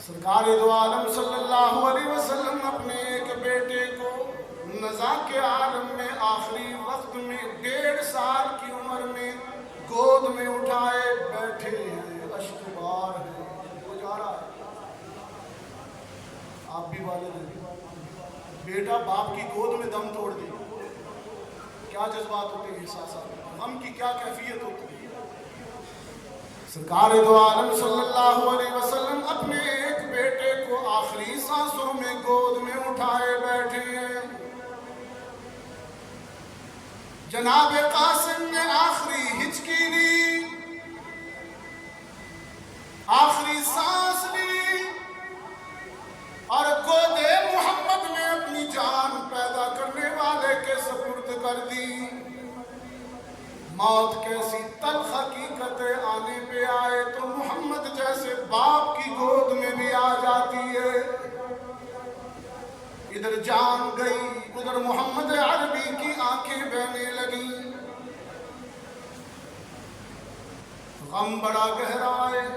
سرکار دو عالم صلی اللہ علیہ وسلم اپنے ایک بیٹے کو نزا کے عالم میں آخری وقت میں 1.5 سال کی عمر میں گود میں اٹھائے بیٹھے ہیں، اشک بار ہے، وہ جا رہا ہے۔ آپ بھی والد ہیں، بیٹا باپ کی گود میں دم توڑ دی، کیا جذبات ہوتے ہیں، احساسات، غم کی کیا کیفیت ہوتی ہے۔ سرکار دو عالم صلی اللہ علیہ وسلم اپنے ایک بیٹے کو آخری سانسوں میں گود میں اٹھائے بیٹھے ہیں۔ جناب قاسم نے آخری ہچکی لی، آخری سانس لی، اور گود محمد میں اپنی جان پیدا کرنے والے کے سپرد کر دی۔ موت کیسی تلخ حقیقت آنے پہ آئے تو محمد جیسے باپ کی گود میں بھی آ جاتی ہے۔ ادھر جان گئی، ادھر محمد عربی کی آنکھیں بہنے لگیں۔ غم بڑا گہرا ہے،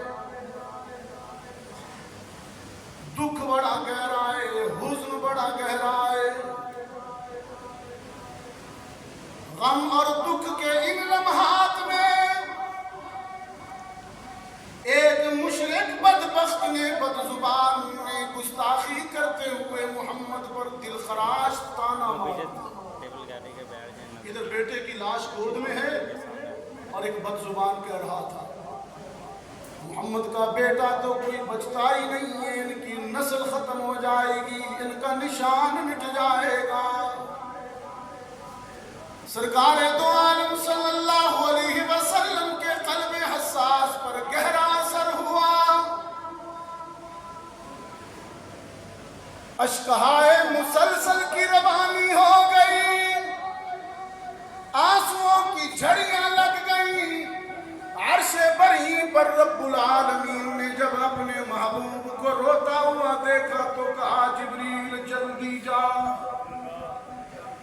دکھ بڑا گہرا ہے، حزن بڑا گہرا ہے۔ غم اور دکھ کے ان لمحات میں ایک مشرک بدبخت نے بدزبان نے گستاخی کرتے ہوئے محمد پر دل خراش تانا مارا۔ ادھر بیٹے کی لاش گود میں ہے اور ایک بدزبان کہہ رہا تھا محمد کا بیٹا تو کوئی بچتا ہی نہیں ہے، ان کی نسل ختم ہو جائے گی، ان کا نشان مٹ جائے گا۔ سرکار دو عالم صلی اللہ علیہ وسلم کے قلب حساس پر گہرا اثر ہوا۔ اشکہائے مسلسل کی روانی ہو گئی، آنسوؤں کی جھڑیاں لگ گئیں۔ عرش بری پر رب العالمین نے جب اپنے محبوب کو روتا ہوا دیکھا تو کہا جبریل جلدی جا،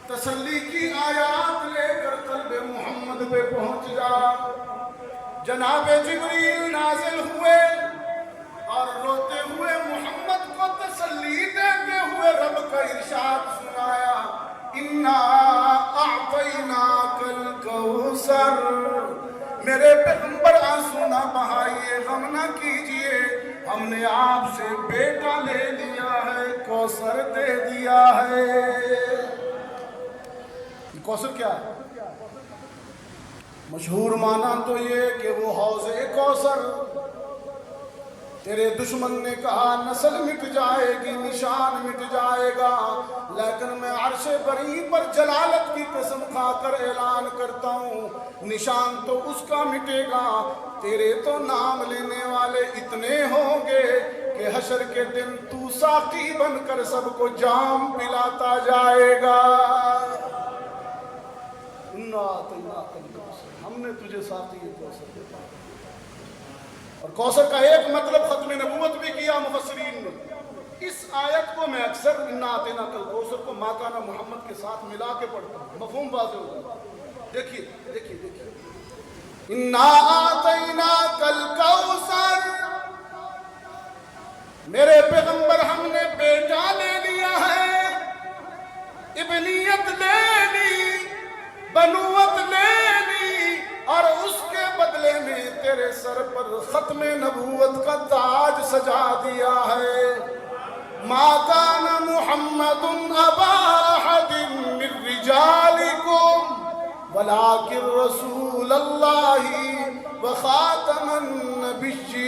تسلی کی آیات لے کر قلب محمد پہ پہنچ جا۔ جناب جبریل نازل ہوئے اور روتے ہوئے محمد کو تسلی دیتے ہوئے رب کا ارشاد سنایا، اِنَّا أَعْطَيْنَاكَ الْكَوْثَرَ۔ میرے پیغمبر آنسو نہ بہائیے، غم نہ کیجئے، ہم نے آپ سے بیٹا لے لیا ہے، کوثر دے دیا ہے۔ کوثر کیا ہے؟ مشہور معنی تو یہ کہ وہ حوض کوثر۔ تیرے دشمن نے کہا نسل مٹ جائے گی، نشان مٹ جائے گا، لیکن میں عرش بری پر جلالت کی قسم کھا کر اعلان کرتا ہوں نشان تو اس کا مٹے گا، تیرے تو نام لینے والے اتنے ہوں گے کہ حشر کے دن تو ساقی بن کر سب کو جام پلاتا جائے گا۔ ہم نے تجھے ساقی کوثر دیتا۔ اور کوثر کا ایک مطلب ختم نبوت بھی کیا مفسرین نے۔ اس آیت کو میں اکثر اِنَّا أَعْطَيْنَاكَ الْكَوْثَرَ کو مَا كَانَ محمد کے ساتھ ملا کے پڑھتا ہوں، مفہوم واضح ہوگا۔ دیکھیے دیکھیے دیکھیے، اِنَّا أَعْطَيْنَاكَ الْكَوْثَرَ، میرے پیغمبر ہم نے بیٹا لے لیا ہے، ابنیت لے لی، بنوت لے لی، اور اس کے بدلے میں تیرے سر پر ختم نبوت کا تاج سجا دیا ہے۔ ما کان محمد ابا احد من رجالکم ولکن رسول اللہ وخاتم النبیین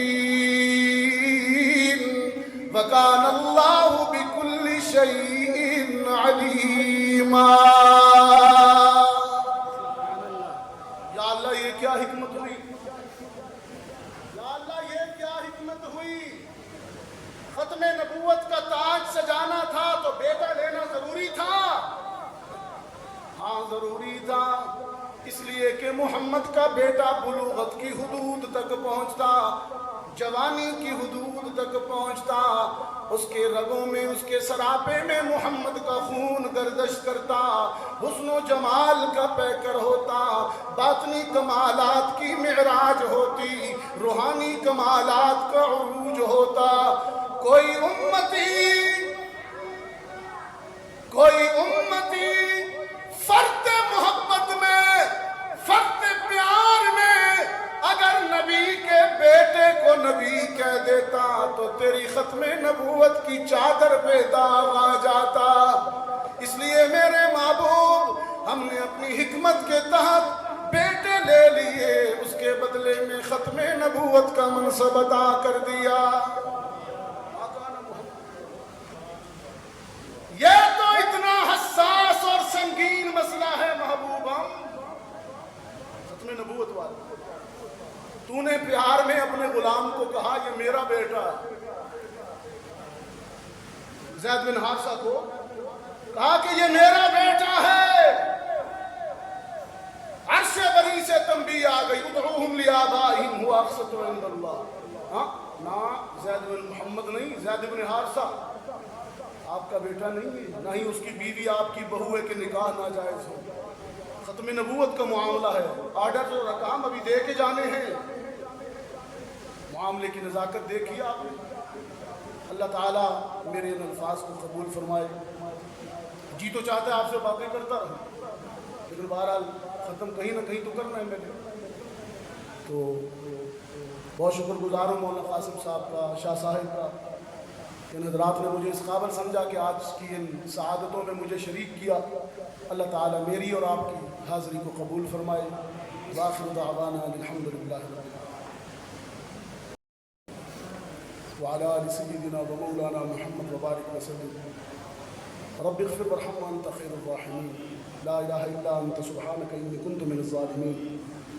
وکان اللہ بکل شیء علیما۔ یہ کیا حکمت ہوئی، یا اللہ یہ کیا حکمت ہوئی۔ ختم نبوت کا تاج سجانا تھا تو بیٹا لینا ضروری تھا۔ ہاں ضروری تھا، اس لیے کہ محمد کا بیٹا بلوغت کی حدود تک پہنچتا، جوانی کی حدود تک پہنچتا، اس کے رگوں میں، اس کے سراپے میں محمد کا خون گردش کرتا، حسن و جمال کا پیکر ہوتا، باطنی کمالات کی معراج ہوتی، روحانی کمالات کا عروج ہوتا۔ کوئی امتی فرد محبت میں، فرد پیار میں اگر نبی کے بیٹے کو نبی کہہ دیتا تو تیری ختم نبوت کی چادر پہ داغ آ جاتا۔ اس لیے میرے محبوب، ہم نے اپنی حکمت کے تحت بیٹے لے لیے، اس کے بدلے میں ختم نبوت کا منصب ادا کر دیا۔ یہ تو اتنا حساس اور سنگین مسئلہ ہے محبوبم، ختم نبوت والا۔ تو نے پیار میں اپنے غلام کو کہا یہ میرا بیٹا ہے، زید بن حارثہ کو کہا کہ یہ میرا بیٹا ہے، عرش بری سے تنبیہ آ گئی، ادعوہم لآبائہم ہوا اقسط عند اللہ۔ نہ زید بن محمد نہیں، زید بن حارثہ آپ کا بیٹا نہیں ہے، نہ ہی اس کی بیوی آپ کی بہو ہے کہ نکاح ناجائز ہو۔ ختم نبوت کا معاملہ ہے، آرڈر اور احکام ابھی دے کے جانے ہیں۔ معاملے کی نزاکت دیکھیے آپ نے۔ اللہ تعالیٰ میرے ان الفاظ کو قبول فرمائے۔ جی تو چاہتا ہے آپ سے باتیں کرتا رہوں، لیکن بہرحال ختم کہیں نہ کہیں تو کرنا ہے میں نے۔ تو بہت شکر گزار ہوں مولانا قاسم صاحب کا، شاہ صاحب کا، ان حضرات نے مجھے اس قابل سمجھا کہ آج کی ان سعادتوں میں مجھے شریک کیا۔ اللہ تعالیٰ میری اور آپ کی حاضری کو قبول فرمائے۔ وآخر دعوانا الحمد للہ رب العالمین وعلى آل سيدنا ومولانا محمد وبارك وسلم رب اغفر وارحم وانت خير الراحمين لا الہ الا انت سبحانك انی كنت من الظالمین۔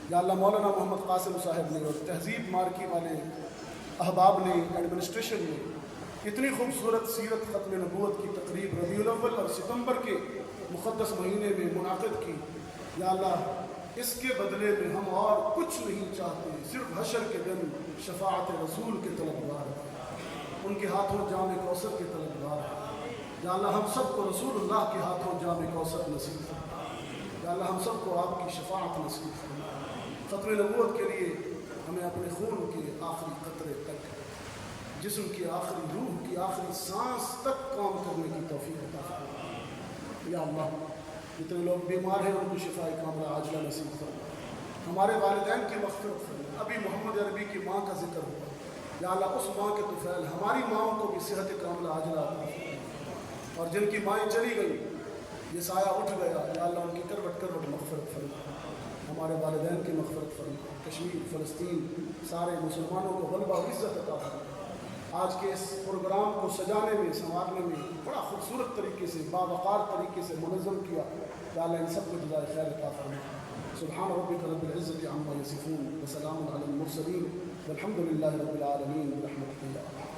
یا اللہ مولانا محمد قاسم صاحب نے اور تہذیب مارکی والے احباب نے، ایڈمنسٹریشن نے اتنی خوبصورت سیرت ختم نبوت کی تقریب ربیع الاول اور ستمبر کے مقدس مہینے میں منعقد کی۔ یا اللہ اس کے بدلے میں ہم اور کچھ نہیں چاہتے، صرف حشر کے دن شفاعت رسول کے طلبگار ہیں، ان کے ہاتھوں جام کوثر کے طلبگار ہیں۔ یا اللہ ہم سب کو رسول اللہ کے ہاتھوں جام کوثر نصیب فرما۔ یا اللہ ہم سب کو آپ کی شفاعت نصیب فرما۔ ختم نبوت کے لیے ہمیں اپنے خون کے آخری قطرے تک، جسم کی آخری روح کی آخری سانس تک کام کرنے کی توفیق عطا فرما۔ یا اللہ جتنے لوگ بیمار ہیں ان کو شفاء کاملہ عاجلہ نصیب فرما۔ ہمارے والدین کی مغفرت فرما۔ ابھی محمد عربی کی ماں کا ذکر ہوا، یا اللہ اس ماں کے طفیل ہماری ماؤں کو بھی صحت کاملہ عاجلہ عطا فرما، اور جن کی مائیں چلی گئی یہ سایہ اٹھ گیا، یا اللہ ان کی کروٹ کروٹ مغفرت فرما۔ ہمارے والدین کی مغفرت فرما۔ کشمیر، فلسطین، سارے مسلمانوں کو غلبہ و عزت عطا فرما۔ آج کے اس پروگرام کو سجانے میں، سنوارنے میں بڑا خوبصورت طریقے سے، باوقار طریقے سے منظم کیا۔ یا اللہ ان سب کو جزائے خیر عطا فرما۔ سبحان ربک رب العزة عما یصفون وسلام علی المرسلین والحمد للہ رب العالمین برحمتہ یا ارحم۔